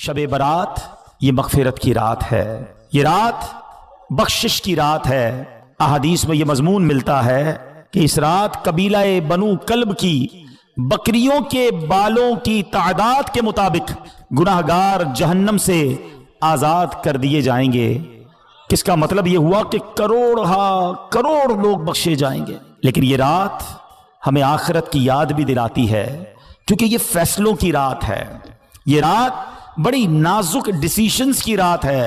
शब बारात ये मगफिरत की रात है, ये रात बख्शिश की रात है। अहादीस में ये मजमून मिलता है कि इस रात कबीला बनु कल्ब की बकरियों के बालों की तादाद के मुताबिक गुनाहगार जहन्नम से आजाद कर दिए जाएंगे। किसका मतलब ये हुआ कि करोड़ लोग बख्शे जाएंगे। लेकिन ये रात हमें आखिरत की याद भी दिलाती है, क्योंकि ये फैसलों की रात है। ये रात बड़ी नाजुक डिसीजंस की रात है।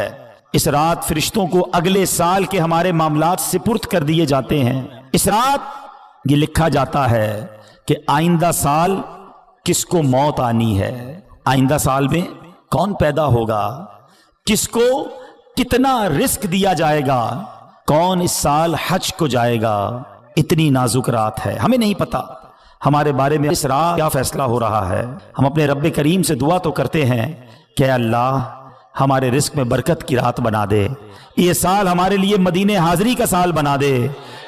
इस रात फरिश्तों को अगले साल के हमारे मामलात सिपुर्द कर दिए जाते हैं। इस रात ये लिखा जाता है कि आइंदा साल किसको मौत आनी है, आइंदा साल में कौन पैदा होगा, किसको कितना रिस्क दिया जाएगा, कौन इस साल हज को जाएगा। इतनी नाजुक रात है, हमें नहीं पता हमारे बारे में इस रात क्या फैसला हो रहा है। हम अपने रब्बे करीम से दुआ तो करते हैं कि अल्लाह हमारे रिस्क में बरकत की रात बना दे, ये साल हमारे लिए मदीने हाजिरी का साल बना दे,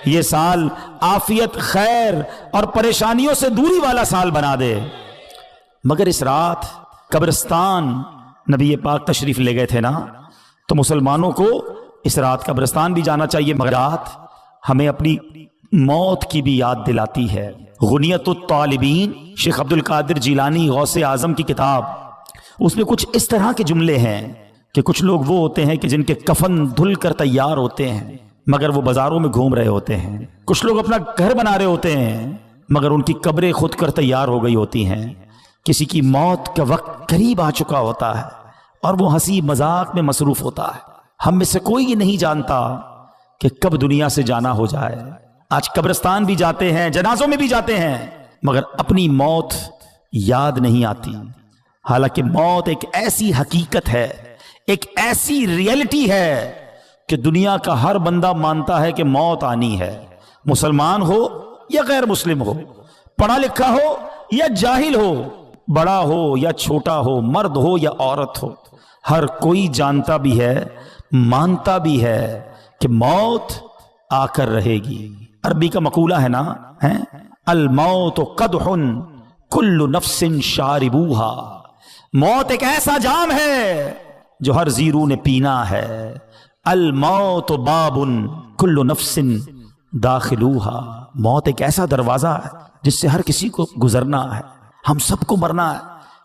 ये साल आफियत खैर और परेशानियों से दूरी वाला साल बना दे। मगर इस रात कब्रिस्तान नबी पाक तशरीफ ले गए थे ना, तो मुसलमानों को इस रात कब्रिस्तान भी जाना चाहिए। मगर रात हमें अपनी मौत की भी याद दिलाती है। गुनियतुत तालिबीन शेख अब्दुल कादिर जिलानी गौसे आजम की किताब, उसमें कुछ इस तरह के जुमले हैं कि कुछ लोग वो होते हैं कि जिनके कफन धुल कर तैयार होते हैं मगर वो बाजारों में घूम रहे होते हैं। कुछ लोग अपना घर बना रहे होते हैं मगर उनकी कब्रें खुद कर तैयार हो गई होती हैं। किसी की मौत का वक्त करीब आ चुका होता है और वो हंसी मजाक में मसरूफ होता है। हम में से कोई ये नहीं जानता कि कब दुनिया से जाना हो जाए। आज कब्रिस्तान भी जाते हैं, जनाजों में भी जाते हैं, मगर अपनी मौत याद नहीं आती। हालांकि मौत एक ऐसी हकीकत है, एक ऐसी रियलिटी है कि दुनिया का हर बंदा मानता है कि मौत आनी है। मुसलमान हो या गैर मुस्लिम हो, पढ़ा लिखा हो या जाहिल हो, बड़ा हो या छोटा हो, मर्द हो या औरत हो, हर कोई जानता भी है, मानता भी है कि मौत आकर रहेगी। अरबी का मकूला है ना, है अल मौत कदहुन कुल्लु नफ्सिन शारिबूहा। मौत एक ऐसा जाम है जो हर जीरू ने पीना है। अल मौत बाबुन कुल्लु नफ्सिन दाखिलूहा। मौत एक ऐसा दरवाजा है जिससे हर किसी को गुजरना है, हम सबको मरना है,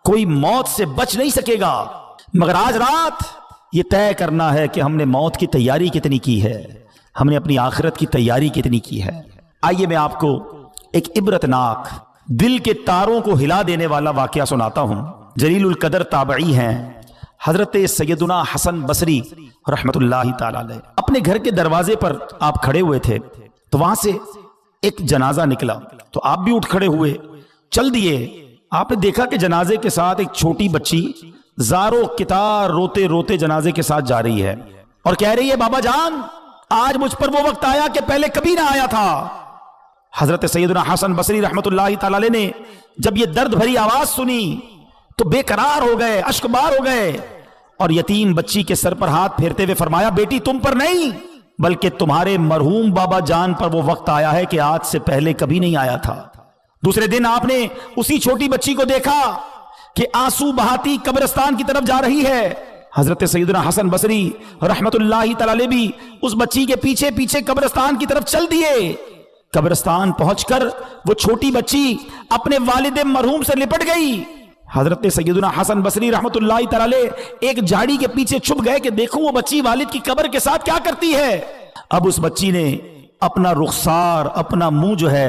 कोई मौत से बच नहीं सकेगा। मगर आज रात ये तय करना है कि हमने मौत की तैयारी कितनी की है, हमने अपनी आखिरत की तैयारी कितनी की है। आइए मैं आपको एक इबरतनाक, दिल के तारों को हिला देने वाला वाकया सुनाता हूं। जलीलुल कदर ताबई हैं हजरत सैयदुना हसन बसरी रहमतुल्लाहि ताला अलैह। अपने घर के दरवाजे पर आप खड़े हुए थे तो वहां से एक जनाजा निकला, तो आप भी उठ खड़े हुए, चल दिए। आपने देखा कि जनाजे के साथ एक छोटी बच्ची ज़ारो कितार रोते रोते जनाजे के साथ जा रही है और कह रही है, बाबा जान आज मुझ पर वो वक्त आया कि पहले कभी ना आया था। हजरत सैयदुना हसन बसरी रहमतुल्लाहि ताला अलैह ने जब ये दर्द भरी आवाज सुनी तो बेकरार हो गए, अश्कबार हो गए और यतीम बच्ची के सर पर हाथ फेरते हुए फरमाया, बेटी तुम पर नहीं बल्कि तुम्हारे मरहूम बाबा जान पर वो वक्त आया है कि आज से पहले कभी नहीं आया था। दूसरे दिन आपने उसी छोटी बच्ची को देखा कि आंसू बहाती कब्रिस्तान की तरफ जा रही है। हजरत सैयदना हसन बसरी रहमतुल्लाहि ताला अलैह भी उस बच्ची के पीछे पीछे कब्रिस्तान की तरफ चल दिए। कब्रिस्तान पहुंचकर वो छोटी बच्ची अपने वालिद मरहूम से लिपट गई। हजरत सैयदना हसन बसरी रहमतुल्लाहि ताला अलैह एक झाड़ी के पीछे छुप गए कि देखूं वो बच्ची वालिद की कब्र के साथ क्या करती है। अब उस बच्ची ने अपना रुखसार, अपना मुंह जो है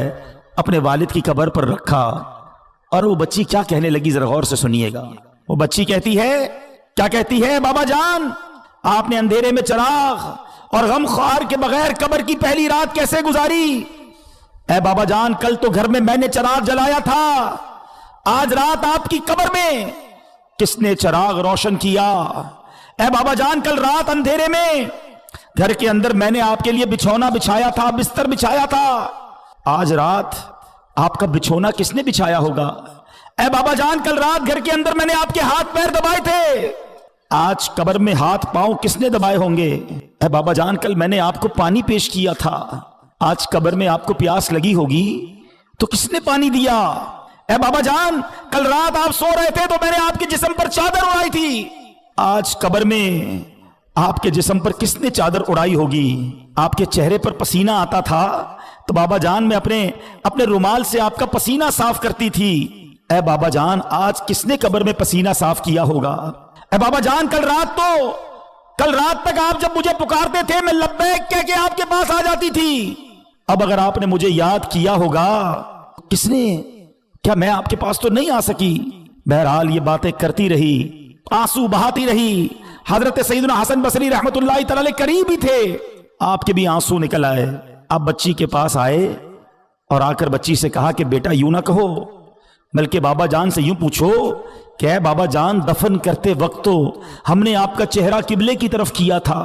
अपने वालिद की कब्र पर रखा और वो बच्ची क्या कहने लगी, जरा गौर से सुनिएगा। वो बच्ची कहती है, क्या कहती है, बाबा जान आपने अंधेरे में चिराग और गम ख्वार के बगैर कब्र की पहली रात कैसे गुजारी। ऐ बाबा जान कल तो घर में मैंने चिराग जलाया था, आज रात आपकी कब्र में किसने चिराग रोशन किया। ऐ बाबा जान कल रात अंधेरे में घर के अंदर मैंने आपके लिए बिछौना बिछाया था, बिस्तर बिछाया था, आज रात आपका बिछौना किसने बिछाया होगा। ऐ बाबा जान कल रात घर के अंदर मैंने आपके हाथ पैर दबाए थे, आज कब्र में हाथ पांव किसने दबाए होंगे। ऐ बाबा जान कल मैंने आपको पानी पेश किया था, आज कब्र में आपको प्यास लगी होगी तो किसने पानी दिया। ऐ बाबा जान कल रात आप सो रहे थे तो मैंने आपके जिस्म पर चादर उड़ाई थी, आज कब्र में आपके जिस्म पर किसने चादर उड़ाई होगी? आपके चेहरे पर पसीना आता था तो बाबा जान मैं अपने रुमाल से आपका पसीना साफ करती थी। ऐ बाबा जान, आज किसने कब्र में पसीना साफ किया होगा? ऐ बाबा जान, कल रात तक आप जब मुझे पुकारते थे मैं लब्बैक कह के आपके पास आ जाती थी। अब अगर आपने मुझे याद किया होगा, किसने? क्या मैं आपके पास तो नहीं आ सकी? बहरहाल ये बातें करती रही, आंसू बहाती रही। हजरत सैयदना हसन बसरी रहमतुल्लाह तआला अलैह करीब ही थे, आपके भी आंसू निकल आए। आप बच्ची के पास आए और आकर बच्ची से कहा कि बेटा यूं ना कहो, बल्कि बाबा जान से यूं पूछो कि बाबा जान, दफन करते वक्त तो हमने आपका चेहरा किबले की तरफ किया था।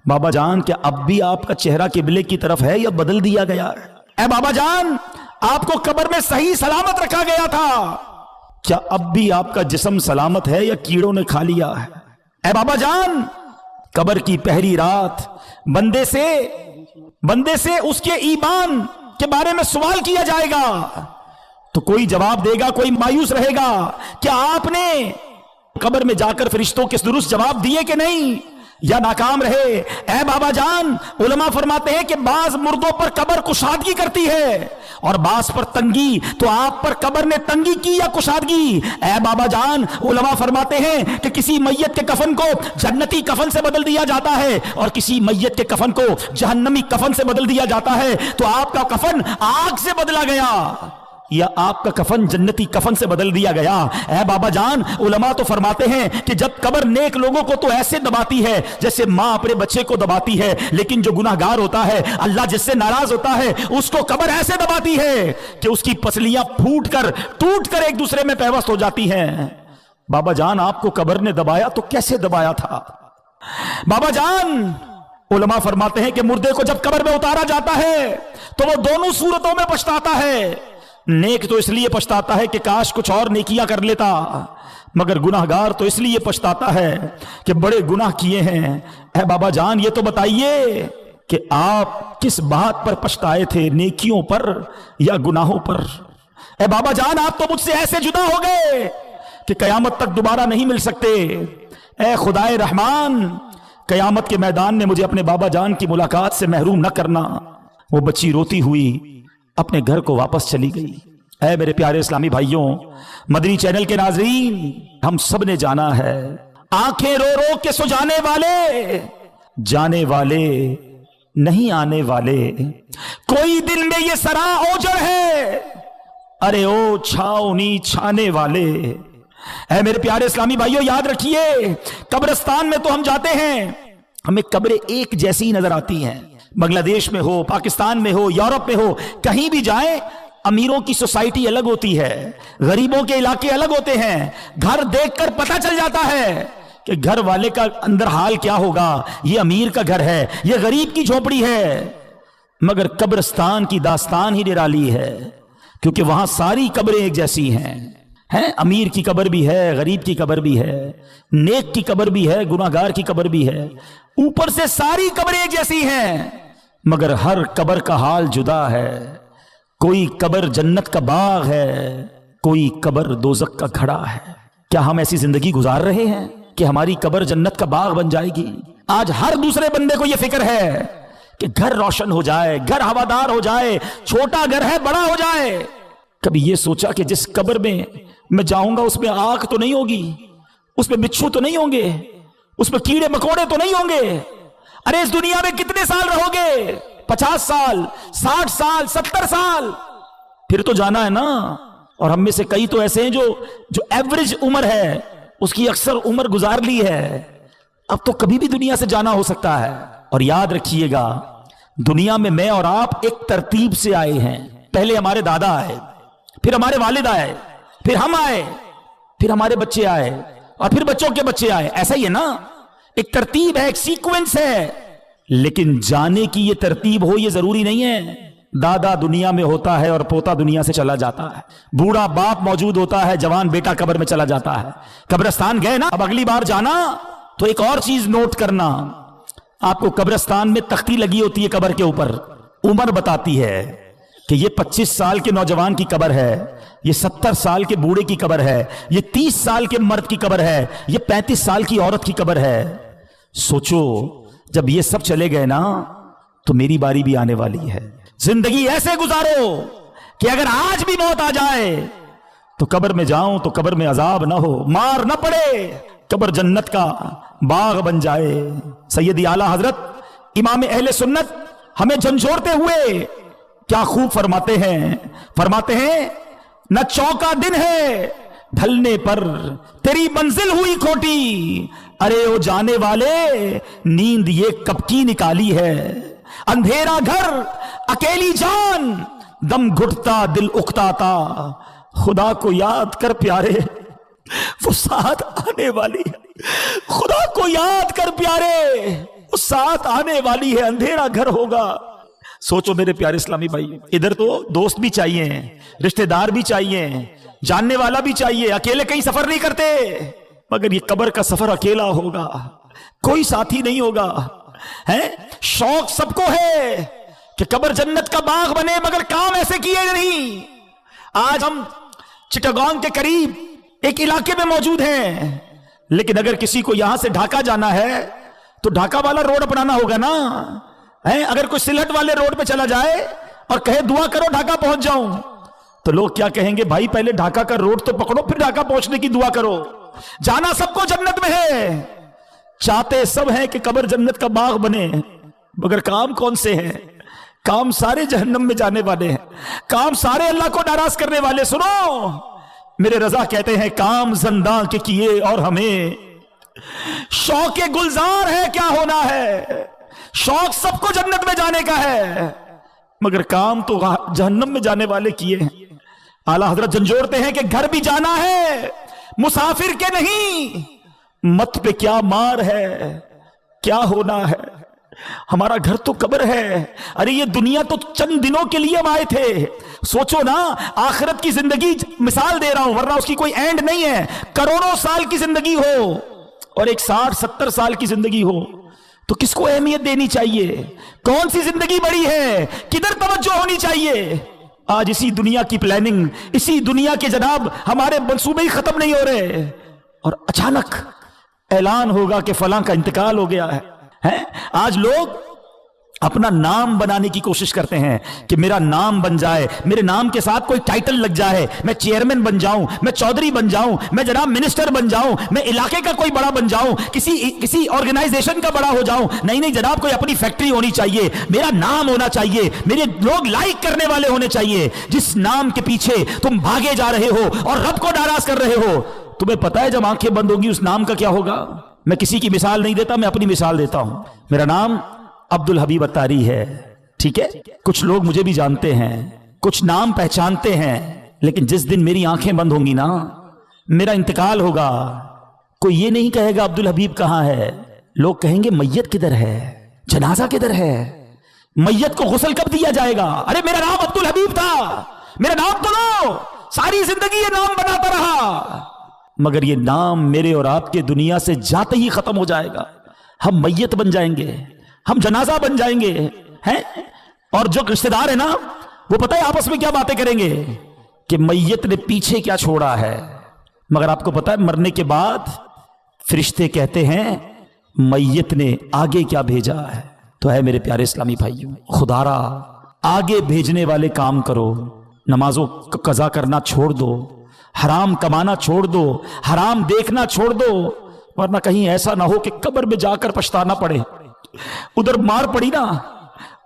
बाबा जान, क्या अब भी आपका चेहरा किबले की तरफ है या बदल दिया गया है? ऐ बाबा जान, आपको कब्र में सही सलामत रखा गया था, क्या अब भी आपका जिस्म सलामत है या कीड़ों ने खा लिया है? ऐ बाबा जान, कब्र की पहली रात बंदे से उसके ईमान के बारे में सवाल किया जाएगा तो कोई जवाब देगा, कोई मायूस रहेगा। क्या आपने कब्र में जाकर फरिश्तों के दुरुस्त जवाब दिए कि नहीं, या नाकाम रहे? ऐ बाबा जान, उलमा फरमाते हैं कि बाज मुर्दों पर कब्र कुशादगी करती है और बाज पर तंगी, तो आप पर कब्र ने तंगी की या कुशादगी? ऐ बाबा जान, उलमा फरमाते हैं कि किसी मैयत के कफन को जन्नती कफन से बदल दिया जाता है और किसी मैयत के कफन को जहन्नमी कफन से बदल दिया जाता है। तो आपका कफन आग से बदला गया या आपका कफन जन्नती कफन से बदल दिया गया? ऐ बाबा जान, उलमा तो फरमाते हैं कि जब कब्र नेक लोगों को तो ऐसे दबाती है जैसे मां अपने बच्चे को दबाती है, लेकिन जो गुनाहगार होता है, अल्लाह जिससे नाराज होता है, उसको कब्र ऐसे दबाती है कि उसकी पसलियां टूट कर एक दूसरे में पैवस्त हो जाती हैं। बाबा जान, आपको कब्र ने दबाया तो कैसे दबाया था? बाबा जान, उलमा फरमाते हैं कि मुर्दे को जब कब्र में उतारा जाता है तो वो दोनों सूरतों में पछताता है। नेक तो इसलिए पछताता है कि काश कुछ और नेकियां कर लेता, मगर गुनाहगार तो इसलिए पछताता है कि बड़े गुनाह किए हैं। ऐ बाबा जान, ये तो बताइए कि आप किस बात पर पछताए थे, नेकियों पर या गुनाहों पर? ऐ बाबा जान, आप तो मुझसे ऐसे जुदा हो गए कि कयामत तक दोबारा नहीं मिल सकते। ऐ खुदाए रहमान, कयामत के मैदान में मुझे अपने बाबा जान की मुलाकात से महरूम न करना। वो बच्ची रोती हुई अपने घर को वापस चली गई। ऐ मेरे प्यारे इस्लामी भाइयों, मदनी चैनल के नाज़रीन, हम सब ने जाना है, आंखें रो रो के सो जाने वाले, जाने वाले नहीं आने वाले, कोई दिल में ये सरा ओजर है, अरे ओ छावनी छाने वाले। ऐ मेरे प्यारे इस्लामी भाइयों, याद रखिए, कब्रिस्तान में तो हम जाते हैं, हमें कब्रें एक जैसी नजर आती हैं। बांग्लादेश में हो, पाकिस्तान में हो, यूरोप में हो, कहीं भी जाएं, अमीरों की सोसाइटी अलग होती है, गरीबों के इलाके अलग होते हैं। घर देखकर पता चल जाता है कि घर वाले का अंदर हाल क्या होगा, ये अमीर का घर है, ये गरीब की झोपड़ी है। मगर कब्रिस्तान की दास्तान ही निराली है, क्योंकि वहां सारी कब्रें एक जैसी हैं। अमीर की कब्र भी है, गरीब की कब्र भी है, नेक की कब्र भी है, गुनाहगार की कब्र भी है। ऊपर से सारी कब्रें एक जैसी हैं, मगर हर कब्र का हाल जुदा है। कोई कब्र जन्नत का बाग है, कोई कब्र दोज़ख का घड़ा है। क्या हम ऐसी जिंदगी गुजार रहे हैं कि हमारी कब्र जन्नत का बाग बन जाएगी? आज हर दूसरे बंदे को यह फिक्र है कि घर रोशन हो जाए, घर हवादार हो जाए, छोटा घर है बड़ा हो जाए। कभी यह सोचा कि जिस कब्र में मैं जाऊंगा उसमें आग तो नहीं होगी, उसमें बिच्छू तो नहीं होंगे, उसमें कीड़े मकोड़े तो नहीं होंगे? अरे इस दुनिया में कितने साल रहोगे? 50 साल, 60 साल, 70 साल, फिर तो जाना है ना। और हम में से कई तो ऐसे हैं जो एवरेज उम्र है, उसकी अक्सर उम्र गुजार ली है। अब तो कभी भी दुनिया से जाना हो सकता है। और याद रखिएगा, दुनिया में मैं और आप एक तरतीब से आए हैं। पहले हमारे दादा आए, फिर हमारे वालिद आए, फिर हम आए, फिर हमारे बच्चे आए, और फिर बच्चों के बच्चे आए। ऐसा ही है ना, एक तरतीब है, एक सीक्वेंस है। लेकिन जाने की ये तरतीब हो ये जरूरी नहीं है। दादा दुनिया में होता है और पोता दुनिया से चला जाता है, बूढ़ा बाप मौजूद होता है, जवान बेटा कब्र में चला जाता है। कब्रिस्तान गए ना, अब अगली बार जाना तो एक और चीज नोट करना, आपको कब्रिस्तान में तख्ती लगी होती है, कब्र के ऊपर उम्र बताती है, کہ یہ 25 سال کے نوجوان کی قبر ہے, یہ 70 سال کے بوڑھے کی قبر ہے, یہ 30 سال کے مرد کی قبر ہے, یہ 35 سال کی عورت کی قبر ہے. سوچو جب یہ سب چلے گئے نا تو میری باری بھی آنے والی ہے. زندگی ایسے گزارو کہ اگر آج بھی موت آ جائے تو قبر میں جاؤں تو قبر میں عذاب نہ ہو, مار نہ پڑے, قبر جنت کا باغ بن جائے. سیدی اعلیٰ حضرت امام اہل سنت ہمیں جھنجھوڑتے ہوئے کیا خوب فرماتے ہیں نہ چوکا دن ہے ڈھلنے پر تیری منزل ہوئی کھوٹی, ارے او جانے والے نیند یہ کب کی نکالی ہے. اندھیرا گھر اکیلی جان دم گھٹتا دل اکتاتا, خدا کو یاد کر پیارے وہ ساتھ آنے والی ہے. خدا کو یاد کر پیارے وہ ساتھ آنے والی ہے. اندھیرا گھر ہوگا. سوچو میرے پیارے اسلامی بھائی, ادھر تو دوست بھی چاہیے, رشتہ دار بھی چاہیے, جاننے والا بھی چاہیے. اکیلے کہیں سفر نہیں کرتے, مگر یہ قبر کا سفر اکیلا ہوگا, کوئی ساتھی نہیں ہوگا. شوق سب کو ہے کہ قبر جنت کا باغ بنے, مگر کام ایسے کیے نہیں. آج ہم چٹاگانگ کے قریب ایک علاقے میں موجود ہیں, لیکن اگر کسی کو یہاں سے ڈھاکا جانا ہے تو ڈھاکا والا روڈ اپنانا ہوگا نا. اگر کوئی سلہٹ والے روڈ پہ چلا جائے اور کہے دعا کرو ڈھاکا پہنچ جاؤں, تو لوگ کیا کہیں گے, بھائی پہلے ڈھاکا کا روڈ تو پکڑو پھر ڈھاکا پہنچنے کی دعا کرو. جانا سب کو جنت میں ہے, چاہتے سب ہیں کہ قبر جنت کا باغ بنے, مگر کام کون سے ہیں؟ کام سارے جہنم میں جانے والے ہیں, کام سارے اللہ کو ناراض کرنے والے. سنو میرے رضا کہتے ہیں کام زنداں کے کیے اور ہمیں شوق گلزار ہے کیا ہونا ہے. شوق سب کو جنت میں جانے کا ہے, مگر کام تو جہنم میں جانے والے کیے ہیں. اعلیٰ حضرت جھنجھوڑتے ہیں کہ گھر بھی جانا ہے مسافر کے نہیں, مت پہ کیا مار ہے کیا ہونا ہے. ہمارا گھر تو قبر ہے. ارے یہ دنیا تو چند دنوں کے لیے ہم آئے تھے. سوچو نا آخرت کی زندگی مثال دے رہا ہوں, ورنہ اس کی کوئی اینڈ نہیں ہے. کروڑوں سال کی زندگی ہو اور ایک 60-70 سال کی زندگی ہو تو کس کو اہمیت دینی چاہیے؟ کون سی زندگی بڑی ہے؟ کدھر توجہ ہونی چاہیے؟ آج اسی دنیا کی پلاننگ, اسی دنیا کے جناب ہمارے منصوبے ہی ختم نہیں ہو رہے, اور اچانک اعلان ہوگا کہ فلاں کا انتقال ہو گیا ہے. آج لوگ اپنا نام بنانے کی کوشش کرتے ہیں کہ میرا نام بن جائے, میرے نام کے ساتھ کوئی ٹائٹل لگ جائے, میں چیئرمین بن جاؤں, میں چودھری بن جاؤں, میں جناب منسٹر بن جاؤں, میں علاقے کا کوئی بڑا بن جاؤں, کسی آرگنائزیشن کا بڑا ہو جاؤں. نہیں جناب, کوئی اپنی فیکٹری ہونی چاہیے, میرا نام ہونا چاہیے, میرے لوگ لائک کرنے والے ہونے چاہیے. جس نام کے پیچھے تم بھاگے جا رہے ہو اور رب کو ناراض کر رہے ہو, تمہیں پتا ہے جب آنکھیں بند ہوگی اس نام کا کیا ہوگا؟ میں کسی کی مثال نہیں دیتا, میں اپنی مثال دیتا ہوں. میرا نام عبد الحبیب اتاری ہے, ٹھیک ہے. کچھ لوگ مجھے بھی جانتے ہیں, کچھ نام پہچانتے ہیں, لیکن جس دن میری آنکھیں بند ہوں گی نا, میرا انتقال ہوگا, کوئی یہ نہیں کہے گا عبد الحبیب کہاں ہے. لوگ کہیں گے میت کدھر ہے, جنازہ کدھر ہے, میت کو غسل کب دیا جائے گا؟ ارے میرا نام عبد الحبیب تھا, میرا نام تو لو. ساری زندگی یہ نام بناتا رہا, مگر یہ نام میرے اور آپ کے دنیا سے جاتے ہی ختم ہو جائے گا. ہم میت بن جائیں گے, ہم جنازہ بن جائیں گے ہیں. اور جو رشتہ دار ہیں نا وہ پتہ ہے آپس میں کیا باتیں کریں گے کہ میت نے پیچھے کیا چھوڑا ہے. مگر آپ کو پتہ ہے مرنے کے بعد فرشتے کہتے ہیں میت نے آگے کیا بھیجا ہے. تو ہے میرے پیارے اسلامی بھائیوں, خدا را آگے بھیجنے والے کام کرو. نمازوں قضا کرنا چھوڑ دو, حرام کمانا چھوڑ دو, حرام دیکھنا چھوڑ دو, ورنہ کہیں ایسا نہ ہو کہ قبر میں جا کر پچھتانا پڑے. ادھر مار پڑی نا,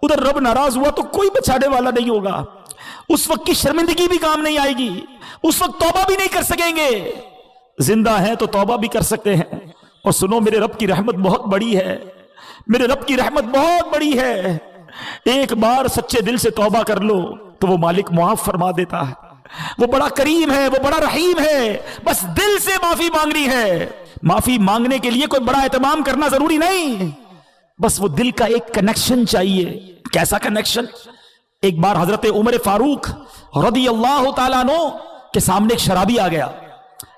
ادھر رب ناراض ہوا تو کوئی بچانے والا نہیں ہوگا. اس وقت کی شرمندگی بھی کام نہیں آئے گی, اس وقت توبہ بھی نہیں کر سکیں گے. زندہ ہیں تو توبہ بھی کر سکتے ہیں. اور سنو میرے رب کی رحمت بہت بڑی ہے, میرے رب کی رحمت بہت بڑی ہے. ایک بار سچے دل سے توبہ کر لو تو وہ مالک معاف فرما دیتا ہے. وہ بڑا کریم ہے, وہ بڑا رحیم ہے. بس دل سے معافی مانگنی ہے. معافی مانگنے کے لیے کوئی بڑا اہتمام کرنا ضروری نہیں, بس وہ دل کا ایک کنیکشن چاہیے. کیسا کنیکشن؟ ایک بار حضرت عمر فاروق رضی اللہ تعالیٰ عنہ کے سامنے ایک شرابی آ گیا,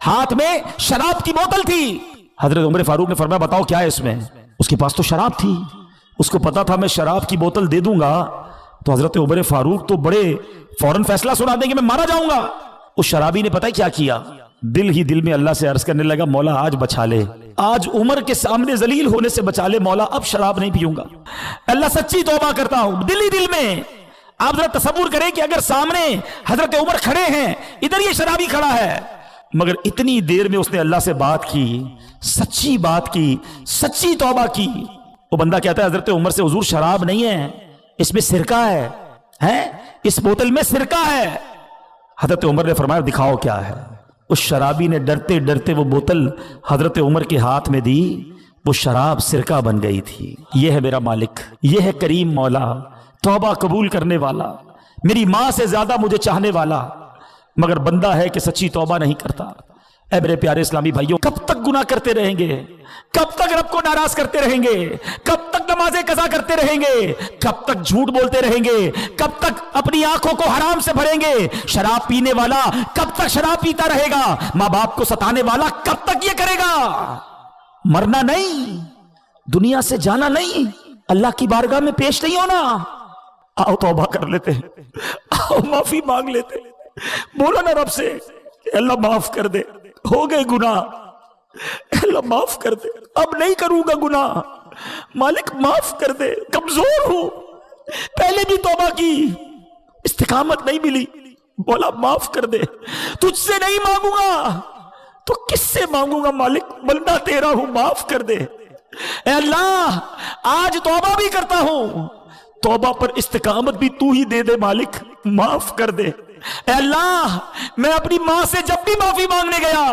ہاتھ میں شراب کی بوتل تھی. حضرت عمر فاروق نے فرمایا بتاؤ کیا ہے اس میں؟ اس کے پاس تو شراب تھی, اس کو پتا تھا میں شراب کی بوتل دے دوں گا तो हजरत उमर फारूक तो बड़े फौरन फैसला सुना देंगे, मैं मारा जाऊंगा। उस शराबी ने पता है क्या किया, दिल ही दिल में अल्लाह से अर्ज करने लगा, मौला आज बचा ले, आज उमर के सामने जलील होने से बचा ले मौला, अब शराब नहीं पीऊंगा, अल्लाह सच्ची तौबा करता हूं दिल ही दिल में। आप जरा तसव्वुर करें कि अगर सामने हजरत उमर खड़े हैं, इधर ये शराबी खड़ा है, मगर इतनी देर में उसने अल्लाह से बात की, सच्ची बात की, सच्ची तौबा की। वो बंदा कहता है हजरत उमर से, हुजूर शराब नहीं है, इसमें सिरका है इस बोतल में सिरका है। हजरत उमर ने फरमाया दिखाओ क्या है। उस शराबी ने डरते डरते वो बोतल हजरत उमर के हाथ में दी, वो शराब सिरका बन गई थी। ये है मेरा मालिक, ये है करीम मौला, तौबा कबूल करने वाला, मेरी मां से ज्यादा मुझे चाहने वाला, मगर बंदा है कि सच्ची तौबा नहीं करता। ऐ मेरे प्यारे इस्लामी भाइयों, कब तक गुनाह करते रहेंगे, कब तक रब को नाराज करते रहेंगे, कब तक नमाजें कज़ा करते रहेंगे, कब तक झूठ बोलते रहेंगे, कब तक अपनी आंखों को हराम से भरेंगे। शराब पीने वाला कब तक शराब पीता रहेगा, मां बाप को सताने वाला कब तक ये करेगा। मरना नहीं, दुनिया से जाना नहीं, अल्लाह की बारगाह में पेश नहीं होना। आओ तौबा कर लेते हैं, आओ माफी मांग लेते हैं, बोलो ना रब से, अल्लाह माफ कर दे, हो गए गुनाह, अल्लाह माफ कर दे, अब नहीं करूंगा गुनाह, मालिक माफ कर दे, कमजोर हूं, पहले भी तौबा की, इस्तिकामत नहीं मिली, बोला माफ कर दे, तुझसे नहीं मांगूंगा तो किससे मांगूंगा मालिक, बंदा तेरा हूं, माफ कर दे। ए अल्लाह आज तौबा भी करता हूं, तौबा पर इस्तिकामत भी तू ही दे दे मालिक, माफ कर दे। ए अल्लाह मैं अपनी मां से जब भी माफी मांगने गया,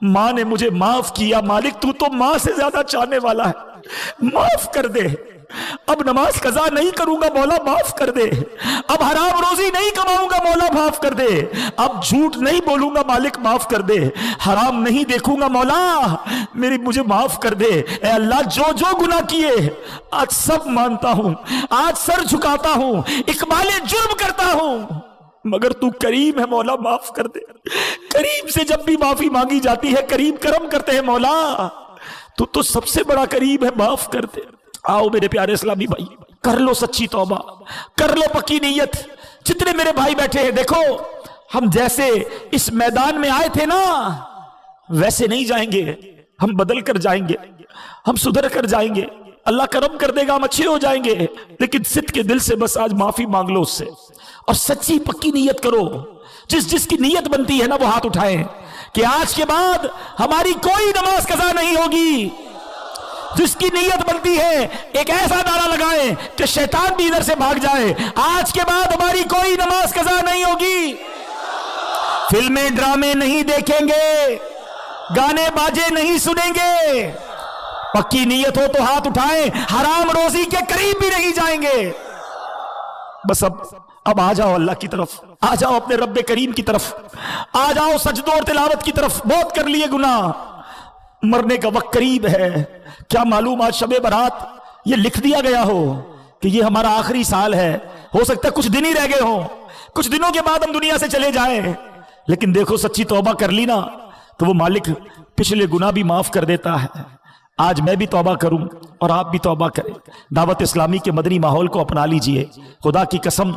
मां ने मुझे माफ किया, मालिक तू तो मां से ज्यादा चाहने वाला है, माफ कर दे। अब नमाज कज़ा नहीं करूंगा मौला, माफ कर दे। अब हराम रोजी नहीं कमाऊंगा मौला, माफ कर दे। अब झूठ नहीं बोलूंगा मालिक, माफ कर दे। हराम नहीं देखूंगा मौला, मेरी मुझे माफ कर दे। ए अल्लाह जो जो गुनाह किए आज सब मानता हूं, आज सर झुकाता हूं, इकबाले जुर्म करता हूं, मगर तू करीम है मौला, माफ कर दे। करीम से जब भी माफी मांगी जाती है, करीम करम करते हैं मौला, तू तो सबसे बड़ा करीम है, माफ कर दे। आओ मेरे प्यारे इस्लामी भाई, कर लो सच्ची तौबा, कर लो पक्की नीयत। जितने मेरे भाई बैठे हैं, देखो हम जैसे इस मैदान में आए थे ना, वैसे नहीं जाएंगे, हम बदल कर जाएंगे, हम सुधर कर जाएंगे, अल्लाह करम कर देगा, हम अच्छे हो जाएंगे। लेकिन सिद्ध के दिल से बस आज माफी मांग लो उससे, और सच्ची पक्की नीयत करो। जिस जिसकी नीयत बनती है ना, वो हाथ उठाएं कि आज के बाद हमारी कोई नमाज कज़ा नहीं होगी। जिसकी नीयत बनती है एक ऐसा नारा लगाएं कि शैतान भी इधर से भाग जाए, आज के बाद हमारी कोई नमाज कज़ा नहीं होगी, फिल्में ड्रामे नहीं देखेंगे, गाने बाजे नहीं सुनेंगे। पक्की नीयत हो तो हाथ उठाएं, हराम रोजी के करीब भी नहीं जाएंगे। बस अब आ जाओ अल्लाह की तरफ, आ जाओ अपने रब्बे करीम की तरफ, आ जाओ सजदों और तिलावत की तरफ। बहुत कर लिए गुनाह, मरने का वक्त करीब है। क्या मालूम आज शबे बरात ये लिख दिया गया हो कि ये हमारा आखिरी साल है, हो सकता है कुछ दिन ही रह गए हो, कुछ दिनों के बाद हम दुनिया से चले जाएं। लेकिन देखो सच्ची तौबा कर ली ना, तो वो मालिक पिछले गुनाह भी माफ कर देता है। आज मैं भी तौबा करूं और आप भी तौबा करें। दावत इस्लामी के मदनी माहौल को अपना लीजिए। खुदा की कसम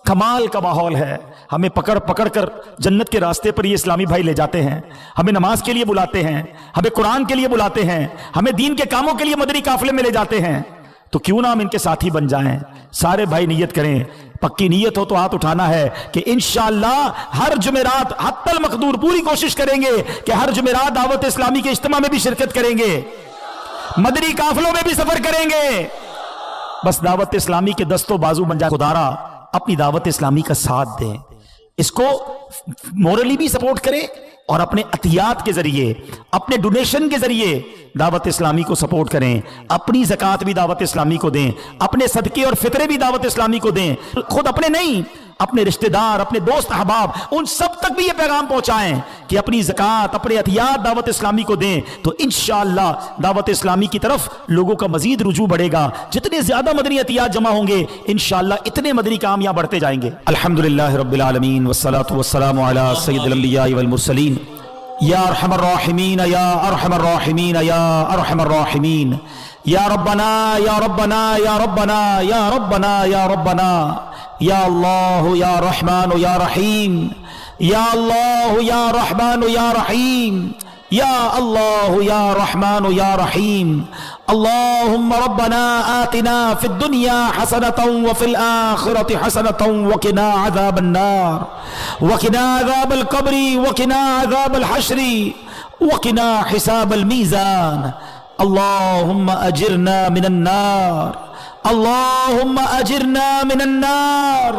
कमाल का माहौल है। हमें पकड़ पकड़ कर जन्नत के रास्ते पर ये इस्लामी भाई ले जाते हैं। हमें नमाज के लिए बुलाते हैं, हमें कुरान के लिए बुलाते हैं, हमें दीन के कामों के लिए मदनी काफिले में ले जाते हैं। तो क्यों ना हम इनके साथी बन जाएं। सारे भाई नियत करें, पक्की नियत हो तो हाथ उठाना है कि इंशाअल्लाह हर जुमेरात हत्तल मकदूर पूरी कोशिश करेंगे कि हर जुमेरात दावत इस्लामी के इज्तिमा में भी शिरकत करेंगे, मदनी काफिलों में भी सफर करेंगे। बस दावत इस्लामी के दस्तों बाजू बन जाए। खुदारा अपनी दावत इस्लामी का साथ दें, इसको मोरली भी सपोर्ट करें और अपने अतियात के जरिए, अपने डोनेशन के जरिए दावत इस्लामी को सपोर्ट करें। अपनी ज़कात भी दावत इस्लामी को दें, अपने सदके और फितरे भी दावत इस्लामी को दें। खुद अपने नहीं, अपने रिश्तेदार, अपने दोस्त अहबाब, उन सब तक भी ये पैगाम पहुंचाएं कि अपनी ज़कात, अपने अतियात दावत इस्लामी को दें। तो इंशाअल्लाह दावत इस्लामी की तरफ लोगों का मजीद रुजू बढ़ेगा। जितने ज्यादा मदनी अतियात जमा होंगे इंशाअल्लाह इतने मदनी काम यहाँ बढ़ते जाएंगे। अल्हम्दुलिल्लाह रब्बिल आलमीन वस्सलातु वस्सलामु अला सय्यिदिल अंबिया वल मुरसलीन या अरहमर राहिमीन या अरहमर राहिमीन या अरहमर राहिमीन या रब्बना या रब्बना या रब्बना या रब्बना या रब्बना या अल्लाह या रहमान या रहीम, या अल्लाह या रहमान या रहीम, या अल्लाह या रहमान या रहीम। अल्लाहुम्मा रब्बना आतिना फिद दुनिया हसनतन व फिल आखिरति हसनतन व किना अज़ाबन नार व किना अज़ाबल क़ब्रि व किना अज़ाबल हश्रि व किना हिसाबल मीज़ान। अल्लाहुम्मा अजिरना मिनन नार, अल्लाहुम्मा अजिरना मिनन नार,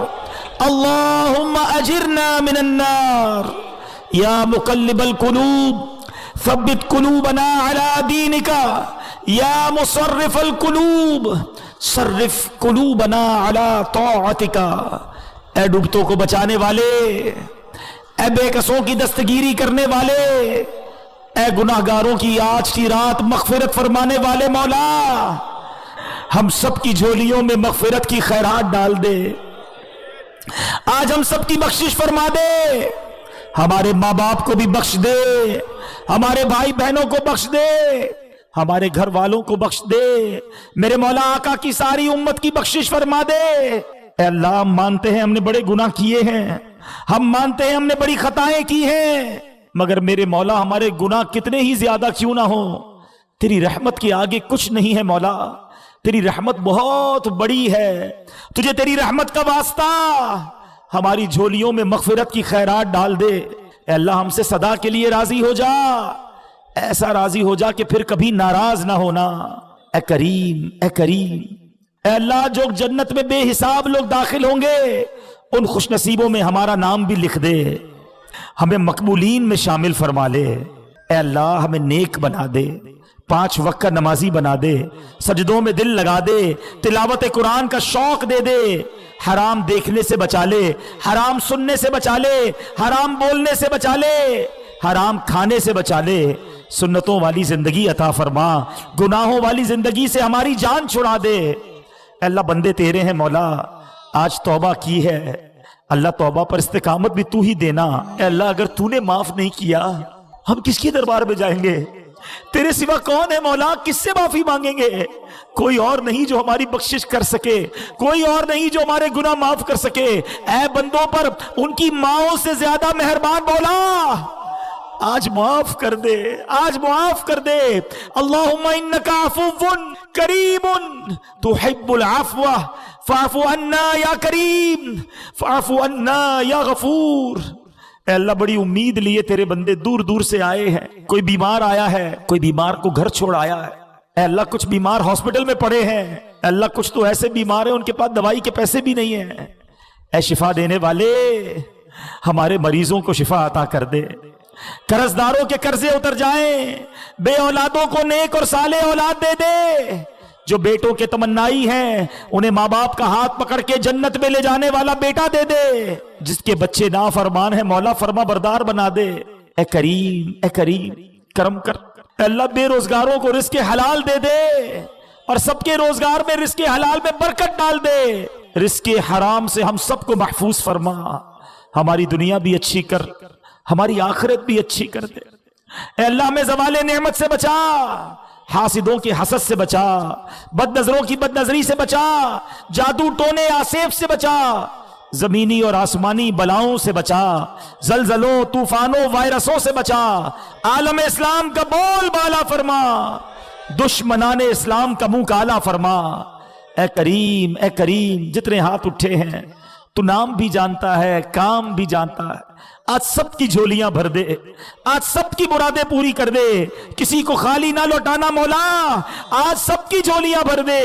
अल्लाहुम्मा अजिरना मिनन नार। या मुक़ल्लिबल क़ुलूब सब्बित क़ुलूबना अला दीनिका, या मुसर्रिफल क़ुलूब सर्रिफ क़ुलूबना अला ताअतिका। ए डूबतों को बचाने वाले, ए बेकसों की दस्तगीरी करने वाले, ए गुनाहगारों की आज की रात मग़फ़िरत फरमाने वाले मौला, हम सब की झोलियों में मग़फ़िरत की खैरात डाल दे। आज हम सब की बख्शिश फरमा दे, हमारे माँ बाप को भी बख्श दे, हमारे भाई बहनों को बख्श दे, हमारे घर वालों को बख्श दे। मेरे मौला आका की सारी उम्मत की बख्शिश फरमा दे। ऐ अल्लाह, हम मानते हैं हमने बड़े गुनाह किए हैं, हम मानते हैं हमने बड़ी खताएं की हैं, मगर मेरे मौला हमारे गुनाह कितने ही ज्यादा क्यों ना हो, तेरी रहमत के आगे कुछ नहीं है मौला। तेरी रहमत बहुत बड़ी है, तुझे तेरी रहमत का वास्ता, हमारी झोलियों में मग़फ़िरत की खैरात डाल दे। ऐ अल्लाह, हमसे सदा के लिए राजी हो जा, ऐसा राजी हो जा कि फिर कभी नाराज ना होना। ऐ करीम, ऐ करीम, ऐ अल्लाह, जो जन्नत में बेहिसाब लोग दाखिल होंगे उन खुशनसीबों में हमारा नाम भी लिख दे, हमें मकबूलीन में शामिल फरमा ले। ऐ अल्लाह, हमें नेक बना दे, 5 वक्त का नमाजी बना दे, सजदों में दिल लगा दे, तिलावत कुरान का शौक दे दे, हराम देखने से बचा ले, हराम सुनने से बचा ले, हराम बोलने से बचा ले, हराम खाने से बचा ले। सुन्नतों वाली जिंदगी अता फरमा, गुनाहों वाली जिंदगी से हमारी जान छुड़ा दे। अल्लाह, बंदे तेरे हैं मौला, आज तौबा की है, अल्लाह तौबा पर इस्तिकामत भी तू ही देना। अल्लाह, अगर तूने माफ नहीं किया हम किसके दरबार में जाएंगे? तेरे सिवा कौन है मौला, किससे माफी मांगेंगे? कोई और नहीं जो हमारी बख्शिश कर सके, कोई और नहीं जो हमारे गुनाह माफ कर सके। ऐ बंदों पर उनकी माओं से ज्यादा मेहरबान मौला, आज माफ कर दे, आज माफ कर दे। अल्लाहुम्मा इन्नका अफ़ुव्वुन करीमुन तुहिब्बुल अफ़्व फ़अफ़ु अन्ना या करीम फ़अफ़ु अन्ना या गफूर। अल्लाह, बड़ी उम्मीद लिए तेरे बंदे दूर दूर से आए हैं, कोई बीमार आया है, कोई बीमार को घर छोड़ आया है। अल्लाह, कुछ बीमार हॉस्पिटल में पड़े हैं, अल्लाह कुछ तो ऐसे बीमार हैं उनके पास दवाई के पैसे भी नहीं है। ऐ शिफा देने वाले, हमारे मरीजों को शिफा अता कर दे, कर्जदारों के कर्जे उतर जाएं, बे औलादों को नेक और साले औलाद दे दे, जो बेटों के तमन्नाई हैं उन्हें माँ बाप का हाथ पकड़ के जन्नत में ले जाने वाला बेटा दे दे, जिसके बच्चे नाफरमान हैं मौला फरमा बरदार बना दे। ए करीम, ए करीम, करम कर। अल्लाह, बेरोजगारों को रिस्क हलाल दे दे और सबके रोजगार में रिस्क हलाल में बरकत डाल दे। रिस्क हराम से हम सबको महफूज फरमा, हमारी दुनिया भी अच्छी कर, हमारी आखिरत भी अच्छी कर दे। ए अल्लाह, में ज़वाले नेमत से बचा, हासिदों की हसद से बचा, बदनजरों की बदनजरी से बचा, जादू टोने आसेफ से बचा, जमीनी और आसमानी बलाओं से बचा, जलजलों तूफानों वायरसों से बचा। आलम इस्लाम का बोल बाला फरमा, दुश्मनाने इस्लाम का मुंह काला फरमा। ए करीम, ए करीम, जितने हाथ उठे हैं तू नाम भी जानता है, काम भी जानता है। आज सबकी झोलियां भर दे, आज सबकी मुरादें पूरी कर दे, किसी को खाली ना लौटाना मौला, आज सबकी झोलियां भर दे।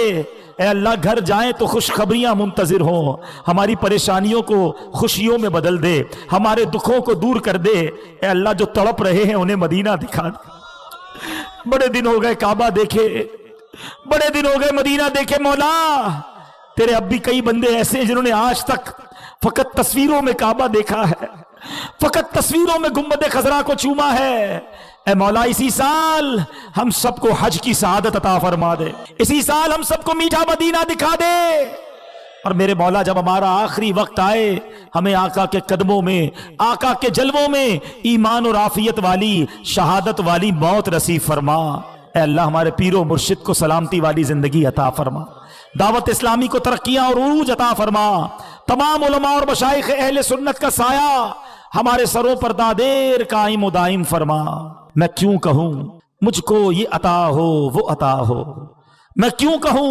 ऐ अल्लाह, घर जाएं तो खुशखबरियां मुंतजिर हो, हमारी परेशानियों को खुशियों में बदल दे, हमारे दुखों को दूर कर दे। ऐ अल्लाह, जो तड़प रहे हैं उन्हें मदीना दिखा दे। बड़े दिन हो गए काबा देखे, बड़े दिन हो गए मदीना देखे मौला। तेरे अब भी कई बंदे ऐसे हैं जिन्होंने आज तक फकत तस्वीरों में काबा देखा है, फकत तस्वीरों में गुंबद खजरा को चूमा है। ऐ मौला, इसी साल हम सबको हज की सआदत अता फरमा दे, इसी साल हम सबको मीठा मदीना दिखा दे। और मेरे मौला, जब हमारा आखिरी वक्त आए, हमें आका के कदमों में, आका के जलवों में ईमान और आफियत वाली, शहादत वाली मौत नसीब फरमा। ऐ अल्लाह, हमारे पीरो मुर्शिद को सलामती वाली जिंदगी अता फरमा, दावत इस्लामी को तरक्कियां और उरूज अता फरमा, तमाम उलमा और मशाइख अहले सुन्नत का साया हमारे सरों पर दादेर कायम दाइम फरमा। मैं क्यों कहूं मुझको ये अता हो वो अता हो, मैं क्यों कहूं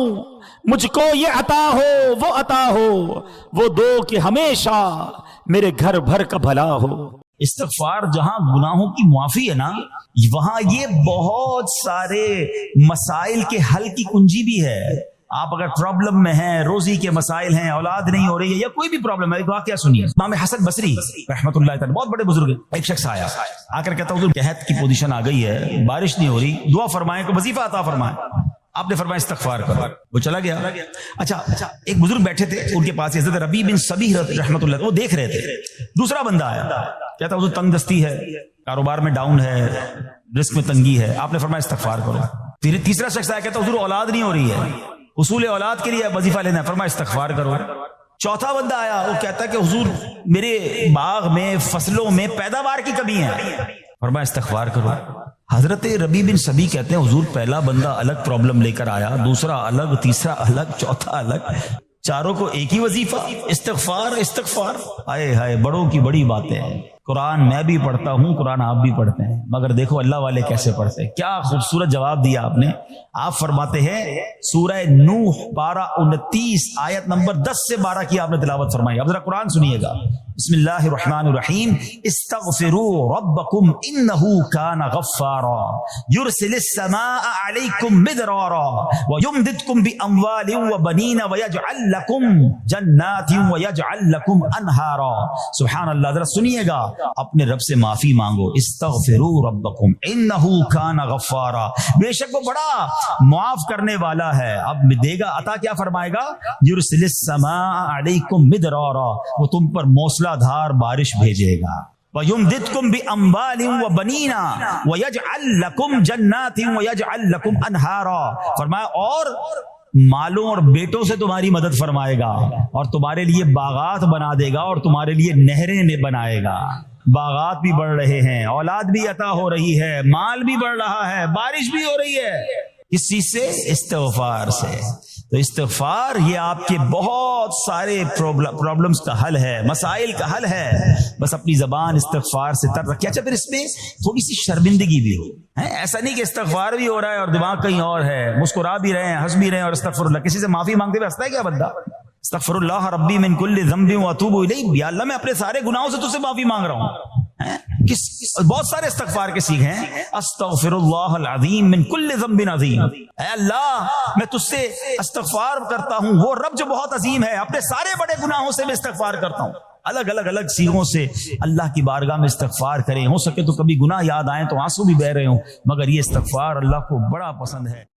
मुझको ये अता हो वो अता हो, वो दो कि हमेशा मेरे घर भर का भला हो। इस्तिग़फ़ार जहां गुनाहों की मुआफी है ना, वहां ये बहुत सारे मसाइल के हल की कुंजी भी है। आप अगर प्रॉब्लम में हैं, रोजी के मसाइल हैं, औलाद नहीं हो रही है या कोई भी प्रॉब्लम है, एक वाकया सुनिए। इमाम हसन बसरी रहमतुल्लाह तआला बहुत बड़े बुजुर्ग, एक शख्स आया आकर कहता हुजूर कहत की पोजीशन आ गई है, बारिश नहीं हो रही, दुआ फरमाएं, को वजीफा अता फरमाएं। आपने फरमाया इस्तिग़फ़ार करो, वो चला गया। अच्छा, एक बुजुर्ग बैठे थे उनके पास, हज़रत रबी बिन सबीह रहमतुल्लाह, वो देख रहे थे। दूसरा बंदा आया, कहता हुजूर तंग दस्ती है, कारोबार में डाउन है, रिस्क में तंगी है, आपने फरमाया इस्तिग़फ़ार करो। फिर तीसरा शख्स आया, कहता हुजूर औलाद नहीं हो रही है, उसूल औलाद के लिए वजीफा लेना है, फरमाया इस्तिग़फ़ार करो। चौथा बंदा आया, वो कहता है कि हुजूर मेरे बाग में फसलों में पैदावार की कमी है, फरमाया इस्तिग़फ़ार करो। हजरत रबी बिन सबी कहते हैं हुजूर पहला बंदा अलग प्रॉब्लम लेकर आया, दूसरा अलग, तीसरा अलग, चौथा अलग, चारों को एक ही वजीफा, इस्तिग़फ़ार इस्तिग़फ़ार। आए हाय, बड़ों की बड़ी बातें हैं। कुरान मैं भी पढ़ता हूं, कुरान आप भी पढ़ते हैं, मगर देखो अल्लाह वाले कैसे पढ़ते हैं। क्या खूबसूरत जवाब दिया आपने। आप फरमाते हैं सूरह नूह पारा 29 आयत नंबर 10 से 12 की आपने तिलावत फरमाई। अब जरा कुरान सुनिएगा। बिस्मिल्लाहिर्रहमानिर्रहीम, इस्तग़फ़िरू रब्बकुम इन्नहु काना गफ़्फ़ारा युरसिलिस समाअ अलैकुम मिदरारा व युमदिदकुम बिअमवालिन व बनीना व यजअल लकुम जन्नातिन व यजअल लकुम अनहारा। सुभान अल्लाह। जरा सुनिएगा, अपने रब से माफी मांगो। इस्तग़फ़िरू रब्बकुम इन्नहु काना गफ़्फ़ारा, बेशक वो बड़ा माफ करने वाला है। अब देगा अता, क्या फरमाएगा, युरसिलिस समाअ अलैकुम मिदरारा, वो तुम पर मूसलाधार बारिश भेजेगा। वयुमदिदकुम बिअम्वालिन व बनीना व यजअल लकुम जन्नातिन व यजअल लकुम अनहारा, फरमाया और मालों और बेटों से तुम्हारी मदद फरमाएगा और तुम्हारे लिए बागात बना देगा और तुम्हारे लिए नहरें बनाएगा। बागात भी बढ़ रहे हैं, औलाद भी अता हो रही है, माल भी बढ़ रहा है, बारिश भी हो रही है। किस चीज से? इस्तिग़फ़ार से। तो इस्तिग़फ़ार ये आपके बहुत सारे प्रॉब्लम्स का हल है, मसाइल का हल है। बस अपनी जबान इस्तिग़फ़ार से तर रखिए। अच्छा, फिर इसमें थोड़ी सी शर्मिंदगी भी हो, है ऐसा नहीं कि इस्तिग़फ़ार भी हो रहा है और दिमाग कहीं और है, मुस्कुरा भी रहे हैं, हंस भी रहे हैं और अस्तग़फ़िरुल्लाह, किसी से माफी मांगते हुए हंसता है क्या बंदा? अस्तग़फ़िरुल्लाह रब्बी मिन कुल्लि ज़ंबिन व अतूबु इलैहि, या अल्लाह मैं अपने सारे गुनाहों से तुझसे माफी मांग रहा हूँ। बहुत सारे इस्तिग़फ़ार के सीख हैं। अस्तग़फ़िरुल्लाहल अज़ीम मिन कुल्लि ज़ंबिन अज़ीम, ऐ अल्लाह मैं तुझसे इस्तिग़फ़ार करता हूँ, वो रब जो बहुत अजीम है, अपने सारे बड़े गुनाहों से मैं इस्तिग़फ़ार करता हूँ। अलग अलग अलग सीगों से अल्लाह की बारगाह में इस्तिग़फ़ार करें। हो सके तो कभी गुनाह याद आए तो आंसू भी बह रहे हो, मगर ये इस्तिग़फ़ार अल्लाह को बड़ा पसंद है।